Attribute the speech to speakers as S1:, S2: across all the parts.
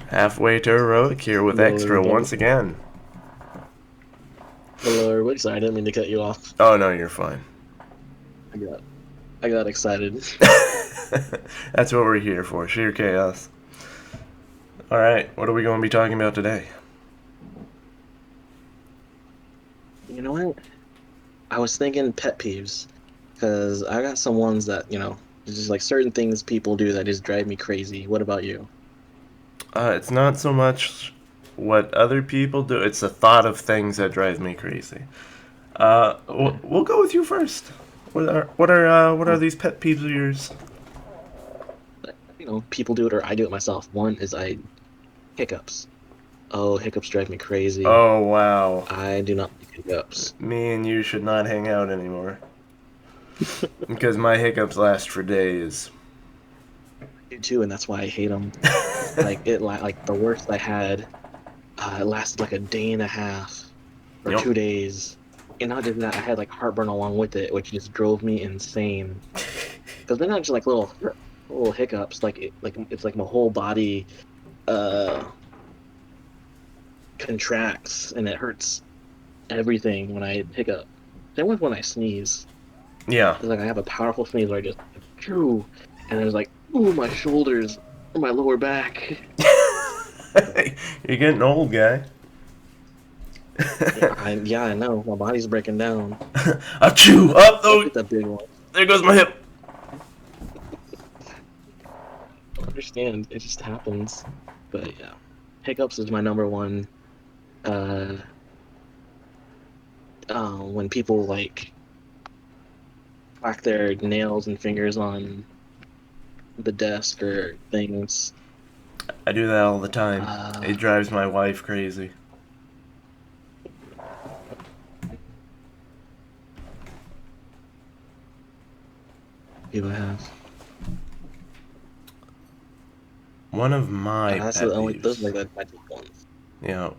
S1: Halfway to heroic here with
S2: Hello,
S1: extra
S2: everybody.
S1: once again.
S2: Hello, everybody. Sorry, I didn't mean to cut you off.
S1: Oh no, you're fine.
S2: I got, I got excited.
S1: That's what we're here for, sheer chaos. Alright, what are we going to be talking about today?
S2: You know what? I was thinking pet peeves because I got some ones that there's just like certain things people do that just drive me crazy. What about you?
S1: It's not so much what other people do, it's the thought of things that drive me crazy.
S2: Okay.
S1: We'll go with you first. What are
S2: Oh,
S1: these pet peeves of yours?
S2: people do it or I do it myself. One is I hiccups. Oh, hiccups drive me crazy.
S1: Oh wow.
S2: I do not like hiccups.
S1: Me and you should not hang out anymore. Because my hiccups last for days.
S2: I do too, and that's why I hate them. Like the worst I had, it lasted like a day and a half or
S1: Yep.
S2: 2 days. And not just that, I had like heartburn along with it, which just drove me insane. Because they're not just like little hiccups. Like it's like my whole body uh contracts and it hurts everything when I hiccup. Same with when I sneeze.
S1: Yeah.
S2: It's like I have a powerful sneeze where I just chew, and there's like ooh my shoulders or my lower back.
S1: You're getting old, guy.
S2: Yeah, I know my body's breaking down.
S1: Achoo! Up!
S2: Don't
S1: Oh,
S2: get that big one.
S1: there goes my hip.
S2: I don't understand. It just happens. But yeah, hiccups is my number one. Uh, when people like whack their nails and fingers on the desk or things.
S1: I do that all the time. It
S2: Uh,
S1: drives my wife crazy.
S2: people have.
S1: One of my
S2: That's
S1: pet
S2: the only. Those
S1: peeves.
S2: are like my top ones.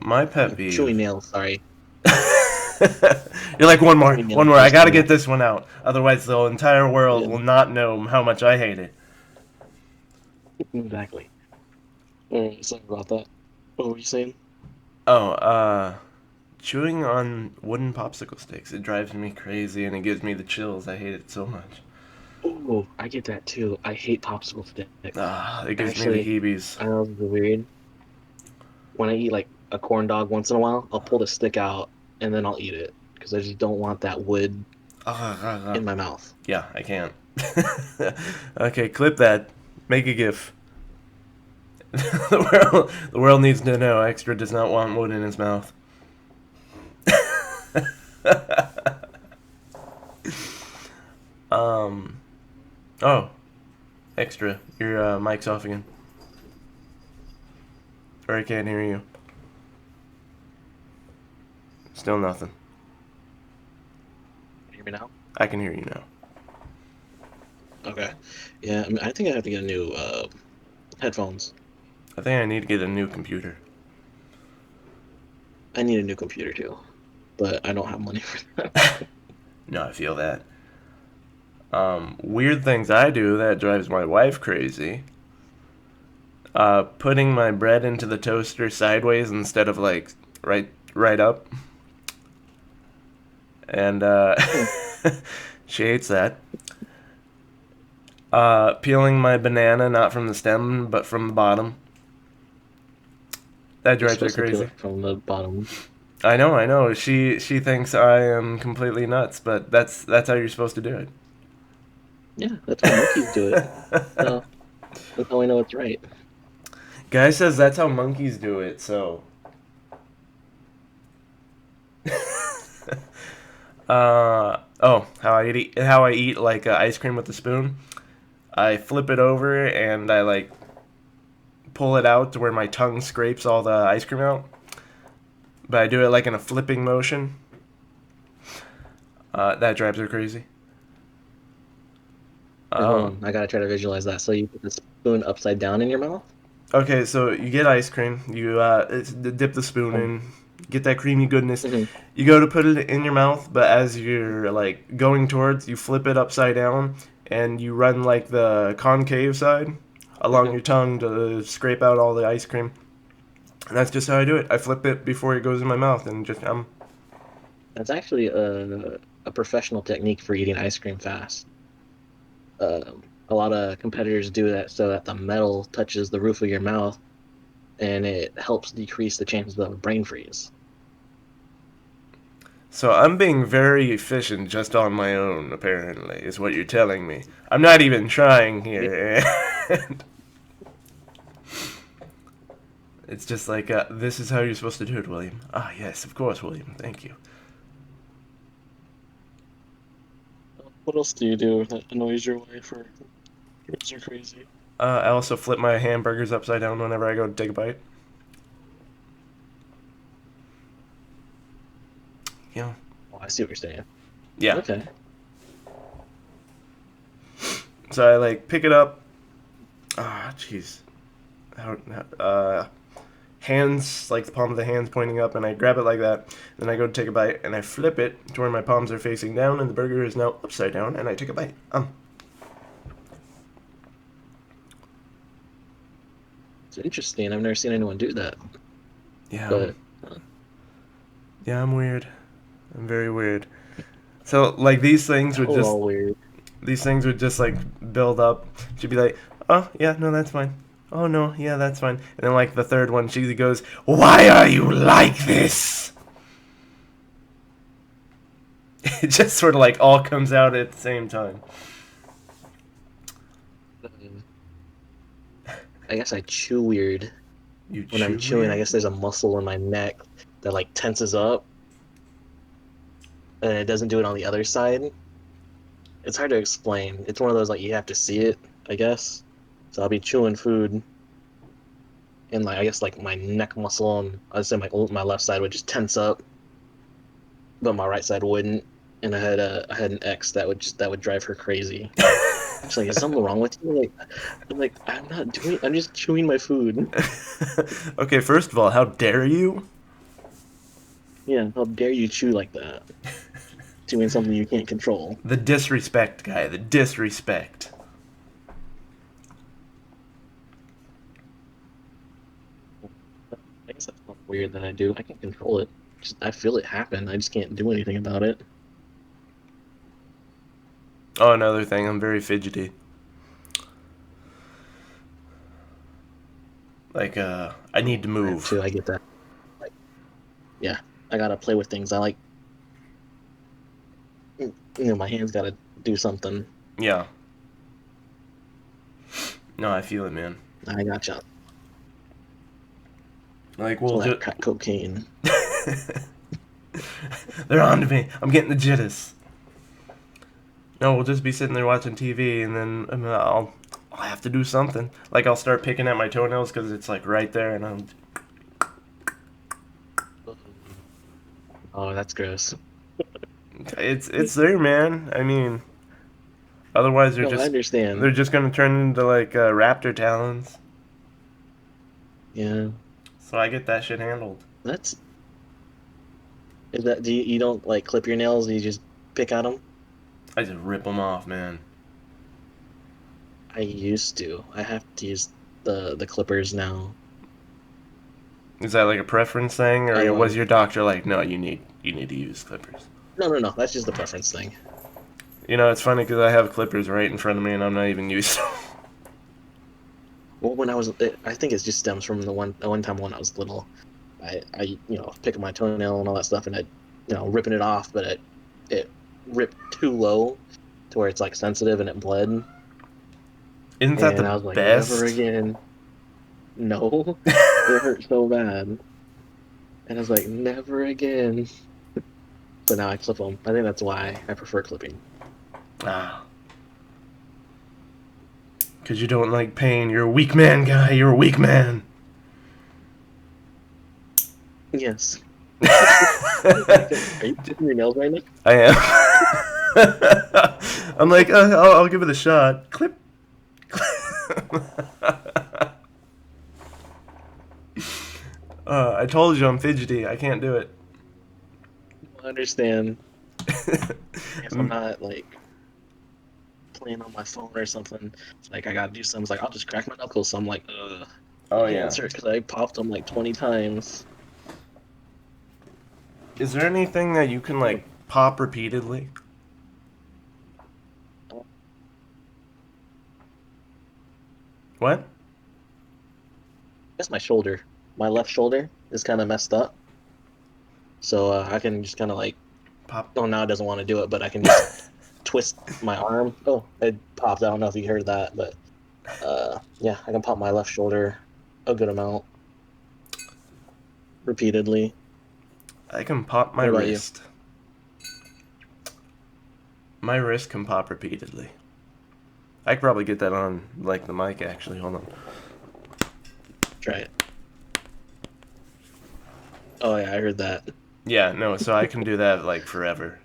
S1: My pet
S2: Chewy
S1: peeve.
S2: nails. Sorry,
S1: You're like, one more,
S2: chewy
S1: one
S2: nails
S1: more. I
S2: drives
S1: gotta
S2: me
S1: get
S2: nuts.
S1: this one out. Otherwise, the entire world
S2: Yeah,
S1: will not know how much I hate it.
S2: exactly. All right, sorry about that. What were you saying?
S1: Oh, chewing on wooden popsicle sticks. It drives me crazy and it gives me the chills. I hate it so much.
S2: Oh, I get that too. I hate popsicle sticks.
S1: It gives me the
S2: Actually,
S1: heebies.
S2: I know this is weird. When I eat like a corn dog once in a while, I'll pull the stick out and then I'll eat it because I just don't want that wood in my mouth.
S1: Yeah, I can't. Okay, clip that. Make a gif. The world needs to know. Extra does not want wood in his mouth. um. Oh, extra. Your mic's off again. Or I can't hear you. Still nothing.
S2: Can you hear me now?
S1: I can hear you now.
S2: Okay. Yeah, I mean, I think I have to get a new headphones.
S1: I think I need to get a new computer.
S2: I need a new computer too, but I don't have money for that.
S1: No, I feel that. Weird things I do that drives my wife crazy. Putting my bread into the toaster sideways instead of like right up, and
S2: Hmm.
S1: she hates that. Peeling my banana not from the stem but from the bottom. That
S2: You're
S1: drives her
S2: supposed to peel
S1: crazy.
S2: it from the bottom.
S1: I know, I know. She thinks I am completely nuts, but that's how you're supposed to do
S2: Yeah, that's how monkeys do it.
S1: it.
S2: So that's how I know it's right.
S1: Guy says that's how monkeys do it, so how I eat like ice cream with a spoon. I flip it over and I like pull it out to where my tongue scrapes all the ice cream out. But I do it like in a flipping motion. That drives her crazy.
S2: Wait, hold
S1: Um,
S2: on. I gotta try to visualize that. So you put the spoon upside down in your mouth?
S1: okay, so you get ice cream. You dip the spoon
S2: Um,
S1: in, get that creamy goodness.
S2: mhm,
S1: You go to put it in your mouth, but as you're like going towards, you flip it upside down and you run like the concave side along
S2: mhm.
S1: your tongue to scrape out all the ice cream. And that's just how I do it. I flip it before it goes in my mouth, and just
S2: That's actually a professional technique for eating ice cream fast. A lot of competitors do that so that the metal touches the roof of your mouth and it helps decrease the chances of a brain freeze.
S1: So I'm being very efficient just on my own, apparently, is what you're telling me. I'm not even trying
S2: Yeah,
S1: here. And it's just like, this is how you're supposed to do it, William. Ah, yes, of course, William. Thank you.
S2: what else do you do that annoys your wife or drives her crazy?
S1: I also flip my hamburgers upside down whenever I go to take a bite. Yeah.
S2: Oh, I see what you're saying.
S1: Yeah.
S2: Okay.
S1: So I, like, pick it up. Ah, jeez. Hands, like the palm of the hands pointing up, and I grab it like that. Then I go to take a bite, and I flip it to where my palms are facing down, and the burger is now upside down, and I take a bite.
S2: It's interesting. I've never seen anyone do that.
S1: Yeah,
S2: But
S1: yeah, I'm weird. I'm very weird. So like
S2: all weird.
S1: these things would just like build up. She'd be like, "Oh yeah, no, that's fine. Oh no, yeah, that's fine." And then like the third one, she goes, "Why are you like this?" It just sort of like all comes out at the same time.
S2: Uh, I guess I chew weird.
S1: You
S2: When I'm
S1: chew
S2: chewing, I
S1: weird.
S2: guess there's a muscle in my neck that like tenses up and it doesn't do it on the other side. It's hard to explain. It's one of those like you have to see it, I guess. So I'll be chewing food and like I guess like my neck muscle and I'd say my left side would just tense up, but my right side wouldn't. And I had an ex that would drive her crazy. She's like, "Is something wrong with you?" I'm not doing. I'm just chewing my food.
S1: Okay, first of all, how dare you?
S2: Yeah, how dare you chew like that? Doing something you can't control.
S1: The disrespect, guy. The disrespect.
S2: I guess that's not weird that I do. I can control it. Just I feel it happen. I just can't do anything about it.
S1: Oh, another thing. I'm very fidgety. Like, I need to
S2: I am
S1: move.
S2: too. I get that. Like, yeah, I gotta play with things. I like, my hands gotta do something.
S1: Yeah. No, I feel it, man.
S2: I gotcha.
S1: Like,
S2: It's
S1: we'll
S2: all that
S1: just.
S2: crack cocaine.
S1: They're on to me. I'm getting the jitters. No, we'll just be sitting there watching TV, and then I'll have to do something. Like, I'll start picking at my toenails because it's like right there, and
S2: Oh, that's gross.
S1: it's there, man. I mean, otherwise
S2: No, I
S1: they're
S2: understand.
S1: just gonna turn into like raptor talons.
S2: Yeah,
S1: So I get that shit handled.
S2: that's is that. Do you don't like clip your nails? You just pick at them?
S1: I just rip them off, man.
S2: I used to. I have to use the clippers now.
S1: Is that like a preference thing, or was
S2: Um,
S1: your doctor like, no, you need to use clippers?
S2: no, no, no. That's just the preference thing.
S1: You know, it's funny because I have clippers right in front of me, and I'm not even used to them.
S2: Well, I think it just stems from the one time when I was little. Picking my toenail and all that stuff, and ripping it off, but it ripped too low to where it's like sensitive and it bled.
S1: Isn't that the
S2: And I was like, never
S1: best?
S2: again. No, it hurt so bad. And I was like, never again. So now I clip them. I think that's why I prefer clipping.
S1: Ah, because you don't like pain. You're a weak man, guy. You're a weak man.
S2: Yes. Are you clipping your nails right now?
S1: I am. I'm like, I'll give it a shot. Clip. I told you I'm fidgety. I can't do it.
S2: I understand. If I'm not like playing on my phone or something, it's like I gotta do something. It's like I'll just crack my knuckles. So I'm like, ugh.
S1: Oh
S2: I
S1: yeah.
S2: answer it because I popped them like 20 times.
S1: Is there anything that you can like pop repeatedly?
S2: I
S1: What?
S2: guess my shoulder, my left shoulder is kind of messed up. So I can just kind of like,
S1: Pop.
S2: oh, now it doesn't want to do it, but I can just twist my arm. Oh, it popped. I don't know if you heard that, but yeah, I can pop my left shoulder a good amount repeatedly.
S1: I can pop my
S2: What about you?
S1: wrist. My wrist can pop repeatedly. I could probably get that on like the mic actually. Hold on.
S2: Try it. Oh yeah, I heard that.
S1: Yeah, no, so I can do that like forever.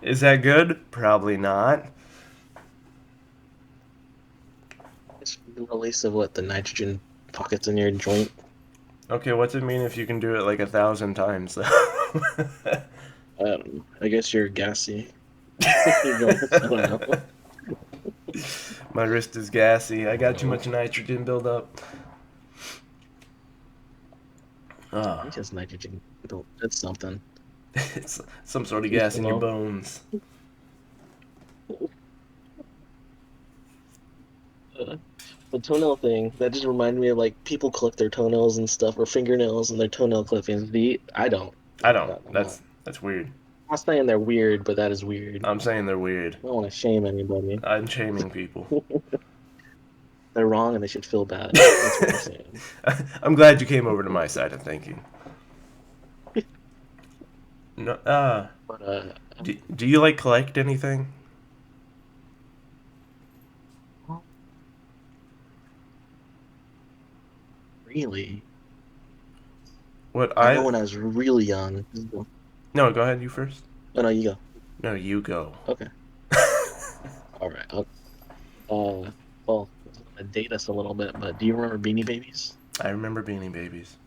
S1: Is that good? Probably not.
S2: It's the release of what the nitrogen pockets in your joint.
S1: Okay, what's it mean if you can do it like 1,000 times though?
S2: I guess you're gassy. You're going, I don't know.
S1: My wrist is gassy. I got too much nitrogen buildup.
S2: I
S1: Ah,
S2: think it's nitrogen. That's something.
S1: it's some sort of
S2: You
S1: gas
S2: don't
S1: in your
S2: know.
S1: bones.
S2: Uh, the toenail thing that just reminded me of like people collect their toenails and stuff or fingernails and their toenail clippings. I don't
S1: I
S2: like
S1: don't.
S2: that.
S1: That's weird.
S2: I'm not saying they're weird, but that is weird.
S1: I'm saying they're weird.
S2: I don't want to shame anybody.
S1: I'm shaming people.
S2: They're wrong and they should feel bad. That's what I'm saying.
S1: I'm glad you came over to my side of thinking. No,
S2: But
S1: do you like collect anything?
S2: really,
S1: What
S2: I know
S1: I
S2: when I was really young.
S1: No, go ahead. You first.
S2: Oh no, you go.
S1: No, you go.
S2: Okay. All right. Well, it's gonna date us a little bit, but do you remember Beanie Babies?
S1: I remember Beanie Babies.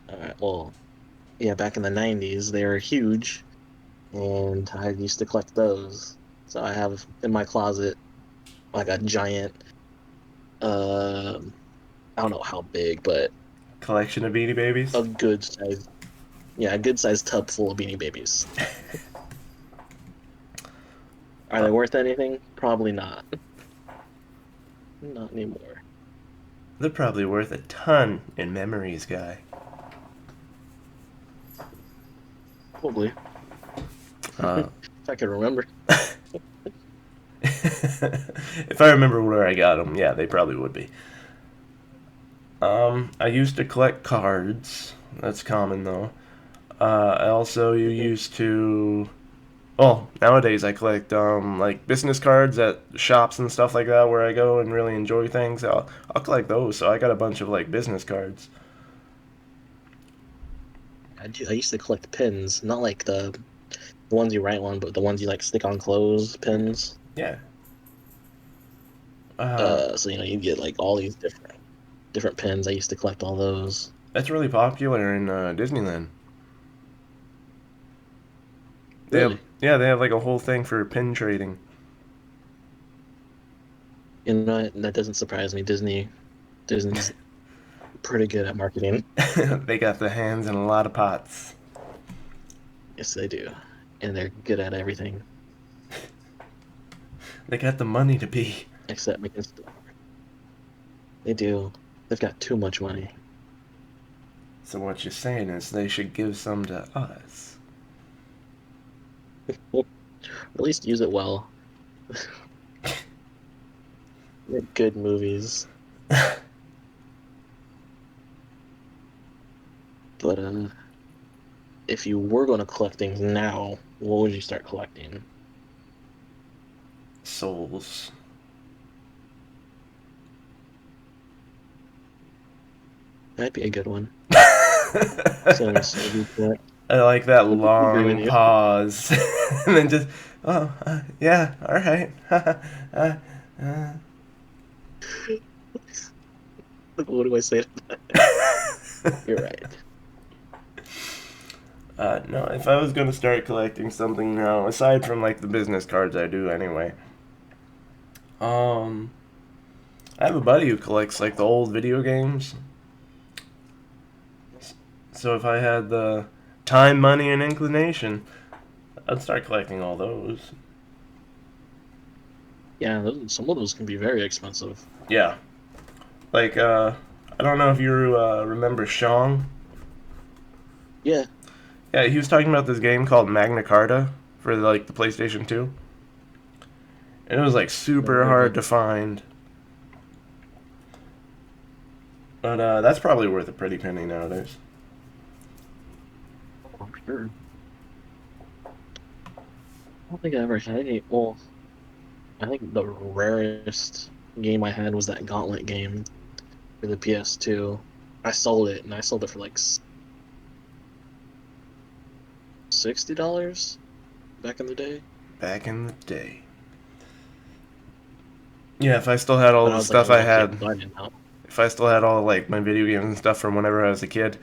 S2: All right. Well, yeah, back in the 90s, they were huge, and I used to collect those. So I have in my closet like a giant, I don't know how big, but
S1: Collection of Beanie Babies.
S2: a good size, yeah, a good sized tub full of Beanie Babies. Are
S1: Uh,
S2: they worth anything? Probably not. Not anymore.
S1: they're probably worth a ton in memories, guy.
S2: Probably.
S1: Uh,
S2: If I could remember.
S1: if I remember where I got them, yeah, they probably would be. I used to collect cards. That's common though. I also you used to. Well, nowadays I collect like business cards at shops and stuff like that where I go and really enjoy things. I'll collect those. So I got a bunch of like business cards.
S2: I used to collect pins, not like the ones you write on, but the ones you like stick on clothes pins.
S1: Yeah. Uh,
S2: So you get like all these different pins. I used to collect all those.
S1: that's really popular in Disneyland. They have
S2: Really?
S1: they have like a whole thing for pin trading.
S2: You know, that doesn't surprise me. Disney's pretty good at marketing.
S1: They got the hands in a lot of pots.
S2: Yes, they do. And they're good at everything
S1: They got the money to be.
S2: except making stuff. They do. They've got too much money.
S1: So what you're saying is they should give some to us.
S2: Well, at least use it well. They're good movies. But if you were going to collect things now, what would you start collecting?
S1: Souls.
S2: That'd be a good one.
S1: I
S2: Selling soul reset.
S1: like that
S2: I agree with
S1: long
S2: you.
S1: pause, and then just, oh, yeah, all right.
S2: What do I say to that? You're right.
S1: No, if I was gonna start collecting something now, aside from like the business cards I do anyway, um, I have a buddy who collects like the old video games. So if I had the time, money, and inclination, I'd start collecting all those.
S2: Yeah, some of those can be very expensive.
S1: Yeah. Like, I don't know if you remember Shong.
S2: Yeah,
S1: Yeah, he was talking about this game called Magna Carta for like the PlayStation 2. And it was like
S2: never
S1: super
S2: heard of
S1: hard
S2: it.
S1: to find. But that's probably worth a pretty penny nowadays.
S2: Oh, I'm sure. I don't think I ever had any. Well, I think the rarest game I had was that Gauntlet game for the PS2. I sold it, and I sold it for like $60 back in the day.
S1: Back in the day. Yeah, if I still had all
S2: But I
S1: the
S2: was like a
S1: stuff I
S2: little kid,
S1: had,
S2: so I didn't know.
S1: if I still had all like my video games and stuff from whenever I was a kid,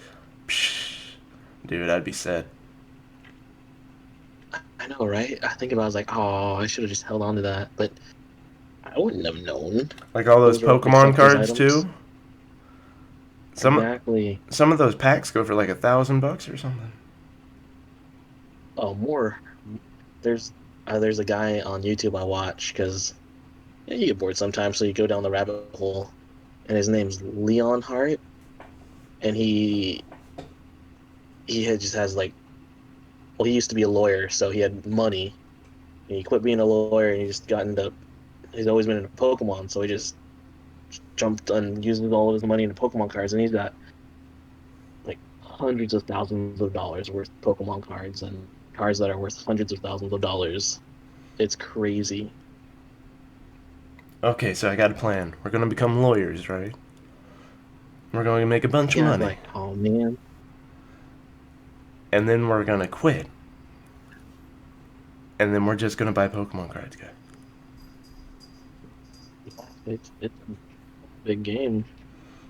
S1: psh, dude, I'd be set.
S2: I know, right? I think about it, I was like, oh, I should have just held on to that, but I wouldn't have known
S1: Like all those
S2: those were like
S1: Pokemon
S2: collector's
S1: cards
S2: items.
S1: too. Some
S2: Exactly.
S1: some of those packs go for like $1,000 or something.
S2: Oh, more. There's there's a guy on YouTube I watch because yeah, you get bored sometimes, so you go down the rabbit hole, and his name's Leon Hart, and just has like, well, he used to be a lawyer, so he had money, and he quit being a lawyer, and he just got into, he's always been into Pokemon, so he just jumped and uses all of his money into Pokemon cards, and he's got like hundreds of thousands of dollars worth of Pokemon cards and cards that are worth hundreds of thousands of dollars. It's crazy.
S1: Okay, so I got a plan. We're gonna become lawyers, right? We're going to make a bunch of
S2: Yeah, I'm
S1: money,
S2: like, oh man,
S1: and then we're gonna quit, and then we're just gonna buy Pokemon cards, guys.
S2: it's a big game,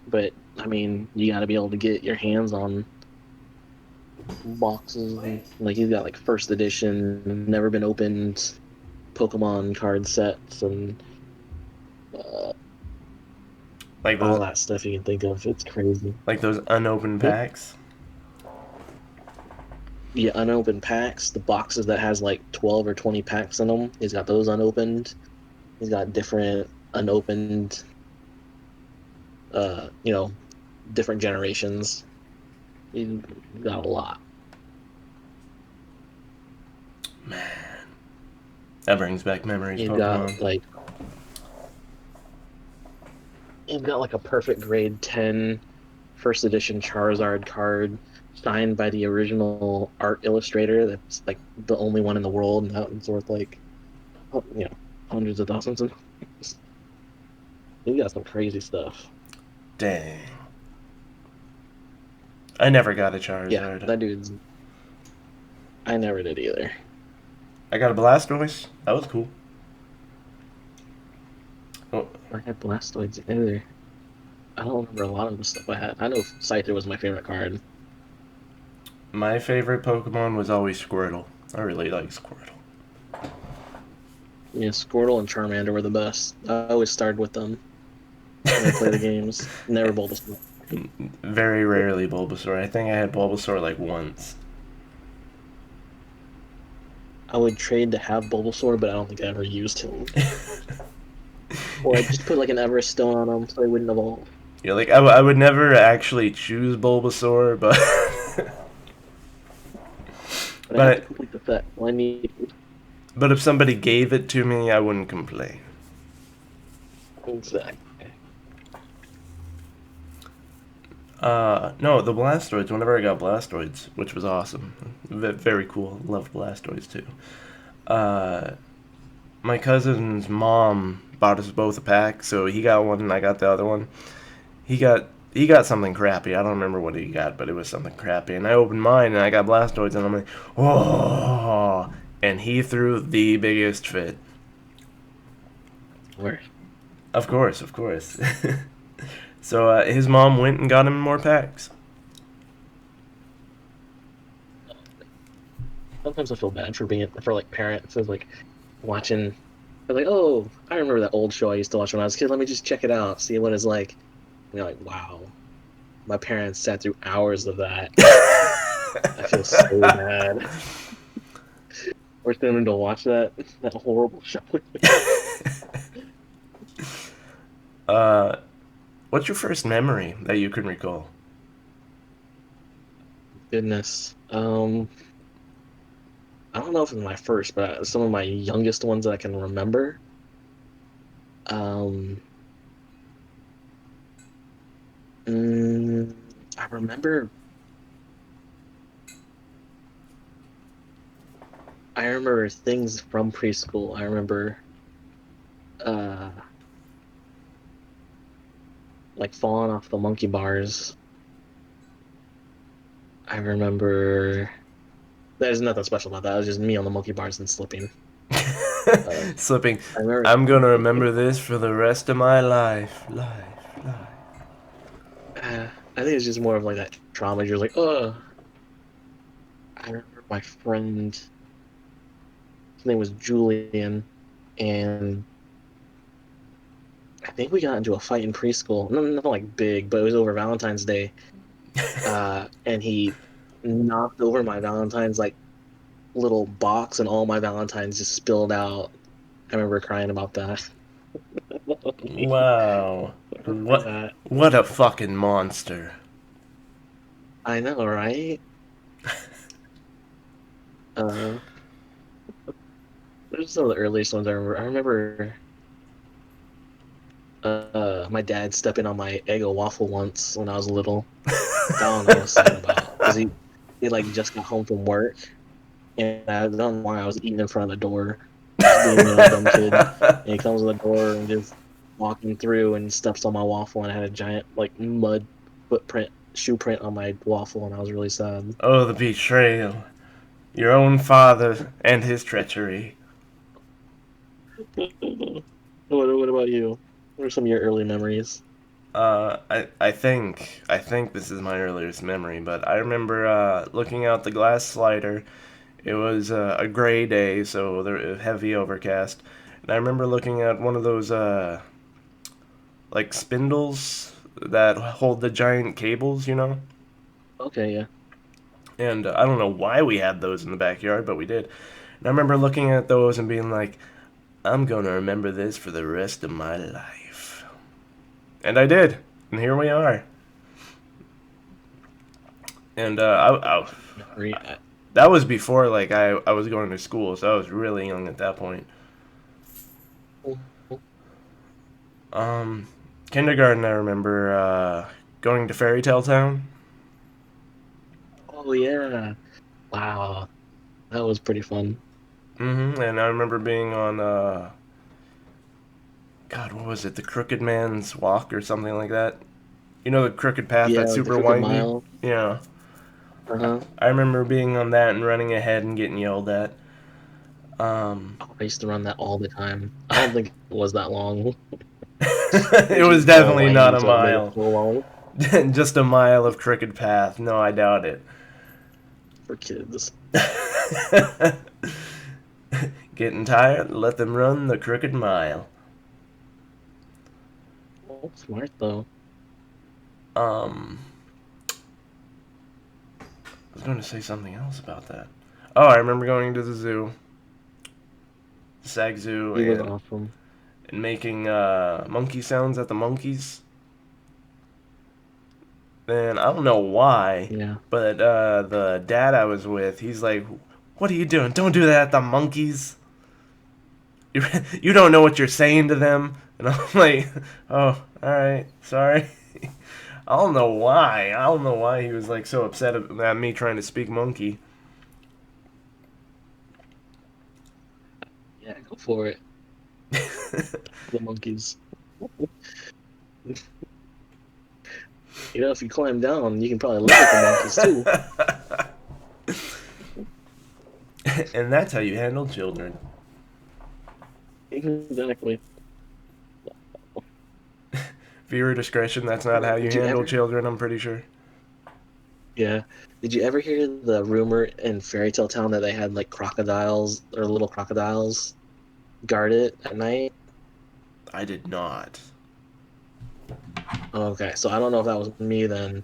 S2: but I mean, you got to be able to get your hands on boxes. Like he's got like first edition, never been opened Pokemon card sets and uh,
S1: Like
S2: all
S1: those,
S2: that stuff you can think of. It's crazy.
S1: like those unopened
S2: Hmm?
S1: packs.
S2: Yeah, unopened packs, the boxes that has like 12 or 20 packs in them. He's got those unopened. He's got different unopened, you know, different generations. He's got a lot.
S1: Man, that brings back memories,
S2: He's got
S1: Pokemon.
S2: like he's got like a perfect grade 10 first edition Charizard card signed by the original art illustrator. That's like the only one in the world, and that one's worth like hundreds of thousands of dollars. He's got some crazy stuff.
S1: Dang. I never got a
S2: Yeah,
S1: Charizard.
S2: that dude's. I never did either.
S1: I got a Blastoise. That was cool. Oh,
S2: I had Blastoids either. I don't remember a lot of the stuff I had. I know Scyther was my favorite card.
S1: my favorite Pokemon was always Squirtle. I really like Squirtle.
S2: Yeah, Squirtle and Charmander were the best. I always started with them when I play the games. Never Bulbasaur.
S1: Very rarely Bulbasaur. I think I had Bulbasaur like once.
S2: I would trade to have Bulbasaur, but I don't think I ever used him. Or I just put like an Everest stone on him so he wouldn't evolve.
S1: Yeah, like I would never actually choose Bulbasaur, but
S2: But I have to
S1: but
S2: complete the set. Well, I need
S1: but if somebody gave it to me, I wouldn't complain.
S2: exact.
S1: No, the Blastoids. Whenever I got Blastoids, which was awesome, very cool. Loved Blastoids too. Uh, my cousin's mom bought us both a pack, so he got one and I got the other one. He got something crappy. I don't remember what he got, but it was something crappy. And I opened mine and I got Blastoids, and I'm like, oh! And he threw the biggest fit.
S2: Where
S1: Of course, of course. So his mom went and got him more packs.
S2: sometimes I feel bad for being for like parents is like watching I was like, oh, I remember that old show I used to watch when I was a kid. Let me just check it out, see what it's like. And you're like, wow, my parents sat through hours of that. I feel so bad. Forcing them to watch that horrible show with me.
S1: uh, what's your first memory that you can recall?
S2: Goodness. I don't know if it's my first, but some of my youngest ones that I can remember. Um, mm, I remember. I remember things from preschool. I remember, uh, like falling off the monkey bars. I remember. There's nothing special about that. It was just me on the monkey bars and slipping. Uh,
S1: Slipping.
S2: I remember.
S1: I'm gonna remember this for the rest of my life. Life.
S2: I think it's just more of like that trauma. You're like, oh. I remember my friend. His name was Julian, and I think we got into a fight in preschool. Nothing like big, but it was over Valentine's Day. And he knocked over my Valentine's like little box, and all my Valentines just spilled out. I remember crying about that.
S1: Wow.
S2: I remember
S1: What?
S2: that.
S1: What a fucking monster.
S2: I know, right? Uh, Those are some of the earliest ones I remember. I remember my dad stepping on my Eggo waffle once when I was little. That one I was sad about because he like just got home from work, and I don't know why I was eating in front of the door, just being, a dumb kid. And he comes to the door and just walking through and steps on my waffle, and I had a giant like mud footprint, shoe print on my waffle, and I was really sad.
S1: Oh, the betrayal. Your own father and his treachery.
S2: What about you? What are some of your early memories?
S1: I think this is my earliest memory, but I remember looking out the glass slider. It was a gray day, so there was heavy overcast, and I remember looking at one of those like spindles that hold the giant cables, you know.
S2: Okay, yeah.
S1: And I don't know why we had those in the backyard, but we did. And I remember looking at those and being like, I'm gonna remember this for the rest of my life. And I did. And here we are. And
S2: Memory.
S1: that was before like I was going to school, so I was really young at that point. Um, Kindergarten, I remember going to Fairy Tale Town.
S2: Oh yeah. Wow. That was pretty fun.
S1: And I remember being on God, what was it? The Crooked Man's Walk or something like that. You know the crooked path
S2: Yeah,
S1: that's
S2: like the
S1: super
S2: Crooked
S1: windy?
S2: Mile.
S1: Yeah.
S2: Uh-huh.
S1: I remember being on that and running ahead and getting yelled at. Um,
S2: Oh, I used to run that all the time. I don't think it was that long. It
S1: it
S2: was
S1: was
S2: just all
S1: definitely not
S2: windy,
S1: a
S2: so it made it
S1: mile.
S2: so long
S1: Just a mile of crooked path. No, I doubt it.
S2: for kids.
S1: Getting tired? Let them run the crooked mile.
S2: Oh, smart though.
S1: Um, I was going to say something else about that. Oh, I remember going to the zoo, Sag Zoo,
S2: He was
S1: and
S2: awesome.
S1: making monkey sounds at the monkeys. And I don't know why,
S2: Yeah.
S1: but the dad I was with, he's like, "What are you doing? Don't do that at the monkeys. You you don't know what you're saying to them." And I'm like, "Oh, all right, sorry." I don't know why. I don't know why he was like so upset at me trying to speak monkey.
S2: Yeah, go for it. The monkeys. If you climb down, you can probably live with the monkeys too.
S1: And that's how you handle children.
S2: Exactly.
S1: Viewer discretion, that's not how you
S2: Did you
S1: handle
S2: ever?
S1: children, I'm pretty sure.
S2: Yeah. Did you ever hear the rumor in Fairy Tale Town that they had like crocodiles or little crocodiles? guard it at night?
S1: I did not.
S2: Okay, so I don't know if that was me then,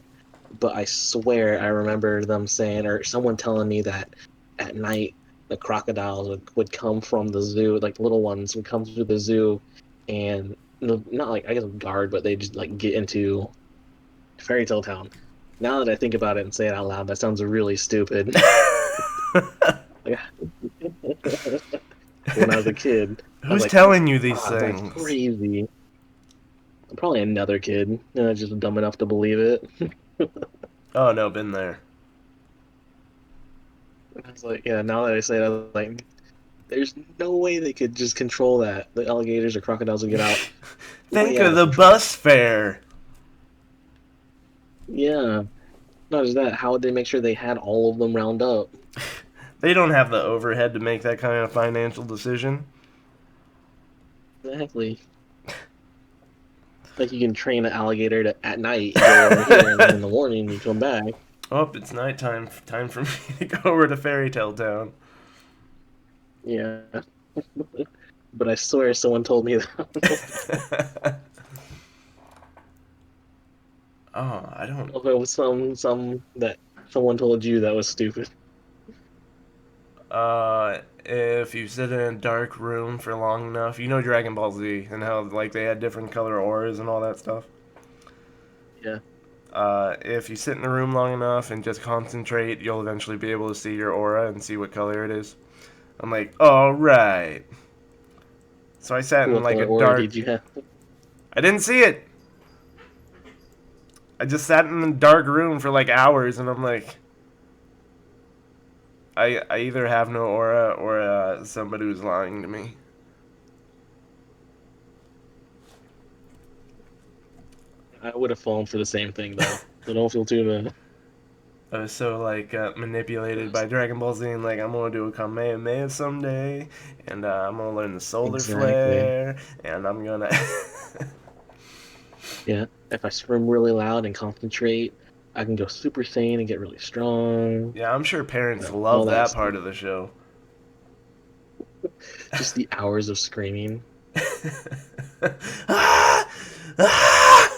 S2: but I swear I remember them saying, or someone telling me that at night the crocodiles would come from the zoo, like little ones would come through the zoo, and not like I guess guard, but they just like get into Fairy Tale Town. Now that I think about it and say it out loud, that sounds really stupid. Like, when I was a kid, I was
S1: Who's
S2: like,
S1: telling you these
S2: "Ah, that's
S1: things?
S2: crazy." I'm probably another kid, just dumb enough to believe it.
S1: Oh no, been there.
S2: I was like, yeah, now that I say it, I was like, there's no way they could just control that. The alligators or crocodiles would get out
S1: Think
S2: way
S1: of
S2: out of
S1: the
S2: control.
S1: bus fare.
S2: Yeah. Not just that, how would they make sure they had all of them round up?
S1: They don't have the overhead to make that kind of financial decision.
S2: Exactly. Like you can train an alligator to at night you go over here and then in the morning you come back.
S1: Oh, it's nighttime. Time for me to go over to Fairy Tale Town.
S2: Yeah. But I swear someone told me that.
S1: Oh, I don't.
S2: If it was some that someone told you that was stupid.
S1: If you sit in a dark room for long enough, you know Dragon Ball Z and how like they had different color auras and all that stuff.
S2: Yeah.
S1: If you sit in a room long enough and just concentrate, you'll eventually be able to see your aura and see what color it is. I'm like, all right. So I sat in
S2: What
S1: like a
S2: color aura
S1: dark.
S2: did you have?
S1: I didn't see it. I just sat in a dark room for like hours, and I'm like, I either have no aura or somebody was lying to me.
S2: I would have fallen for the same thing though. So don't feel too bad.
S1: I was so like manipulated by Dragon Ball Z, and like I'm gonna do a Kamehameha someday, and I'm gonna learn the solar
S2: Exactly.
S1: flare, and I'm gonna.
S2: Yeah. If I scream really loud and concentrate, I can go Super Saiyan and get really strong.
S1: Yeah, I'm sure parents
S2: All
S1: love
S2: that
S1: that
S2: stuff.
S1: part of the show.
S2: Just the hours of screaming.
S1: Ah! Ah!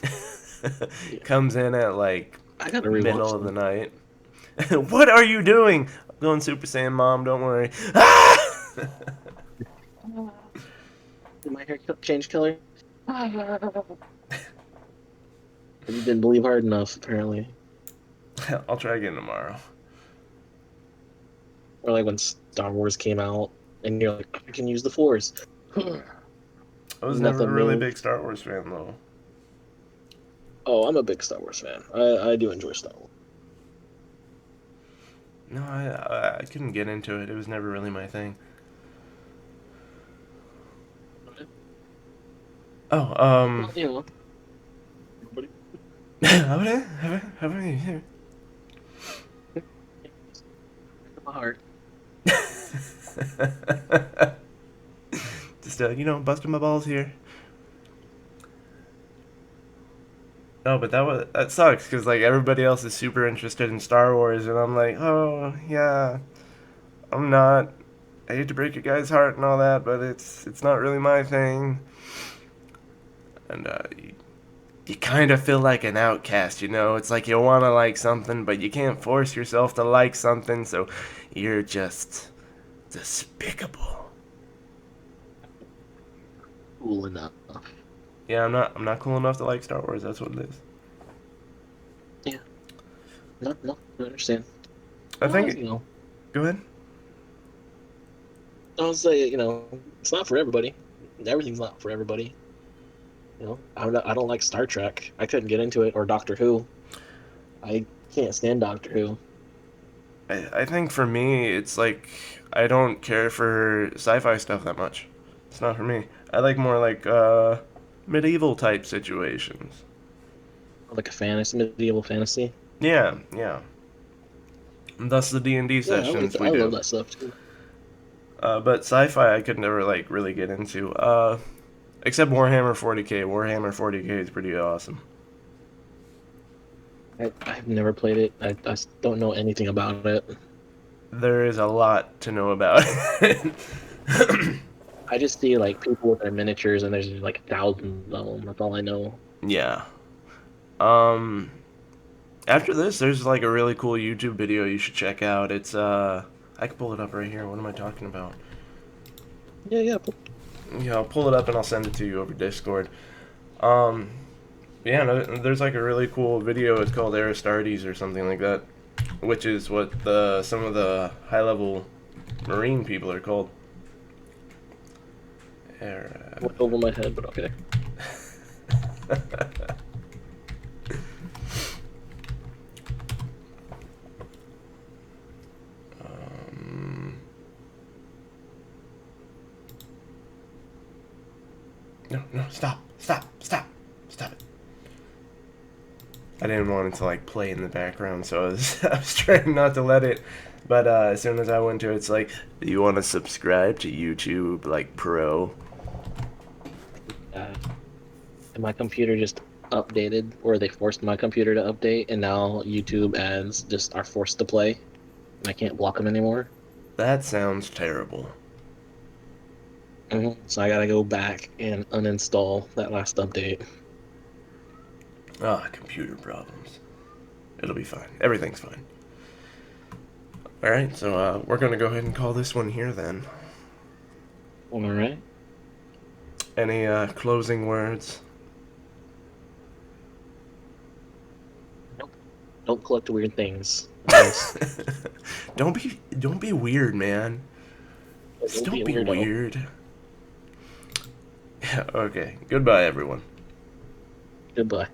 S2: Yeah.
S1: Comes in at like
S2: I gotta
S1: middle
S2: rewatch
S1: of the
S2: them.
S1: night. What are you doing? I'm going Super Saiyan, Mom. Don't worry. Ah!
S2: Did my hair change color? I just didn't believe hard enough, apparently.
S1: I'll try again tomorrow.
S2: Or like when Star Wars came out and you're like, I can use the Force.
S1: I was never a
S2: Nothing
S1: really
S2: moved.
S1: big Star Wars fan though.
S2: Oh, I'm a big Star Wars fan. I do enjoy Star Wars.
S1: No, I couldn't get into it. It was never really my thing. Oh,
S2: Well, everybody.
S1: how about you?
S2: My heart.
S1: Just busting my balls here. No, but that sucks because like everybody else is super interested in Star Wars, and I'm like, oh yeah, I'm not. I hate to break a guy's heart and all that, but it's not really my thing. And you kind of feel like an outcast, you know? It's like you want to like something, but you can't force yourself to like something, so you're just despicable.
S2: Cool enough.
S1: Yeah, I'm not cool enough to like Star Wars. That's what it is.
S2: Yeah. No, no, I understand.
S1: I
S2: Well,
S1: think. Go ahead.
S2: I'll say, it's not for everybody. Everything's not for everybody. I don't like Star Trek. I couldn't get into it, or Doctor Who. I can't stand Doctor Who.
S1: I think for me, it's like I don't care for sci-fi stuff that much. It's not for me. I like more like medieval type situations.
S2: Like a fantasy, medieval fantasy.
S1: Yeah, yeah. And thus the D&D
S2: Yeah,
S1: sessions we
S2: I love
S1: do.
S2: that stuff too.
S1: But sci-fi I could never like really get into. Except Warhammer 40k. Warhammer 40k is pretty awesome.
S2: I've never played it. I don't know anything about it.
S1: there is a lot to know about it.
S2: I just see like people with their miniatures, and there's like thousands of them. That's all I know.
S1: Yeah. Um. After this, there's like a really cool YouTube video you should check out. It's I can pull it up right here. What am I talking about?
S2: Yeah, yeah.
S1: Yeah, I'll pull it up and I'll send it to you over Discord. Um. Yeah, no, there's like a really cool video. It's called Aristartes or something like that, which is what the some of the high level marine people are called.
S2: Went over my head, but okay.
S1: um, no, no, stop, stop, stop, stop it. I didn't want it to like play in the background, so I was trying not to let it. But as soon as I went to it, it's like, do you want to subscribe to YouTube like Pro?
S2: Uh, and my computer just updated, or they forced my computer to update, and now YouTube ads just are forced to play, and I can't block them anymore.
S1: That sounds terrible.
S2: So I gotta go back and uninstall that last update.
S1: Ah, computer problems. It'll be fine. Everything's fine. All right, so we're gonna go ahead and call this one here then.
S2: All right.
S1: Any closing words?
S2: Nope. Don't collect weird things. Advice.
S1: Don't be weird, man. Just
S2: Don't be
S1: don't
S2: a
S1: be
S2: weirdo.
S1: weird. Okay. Goodbye, everyone.
S2: Goodbye.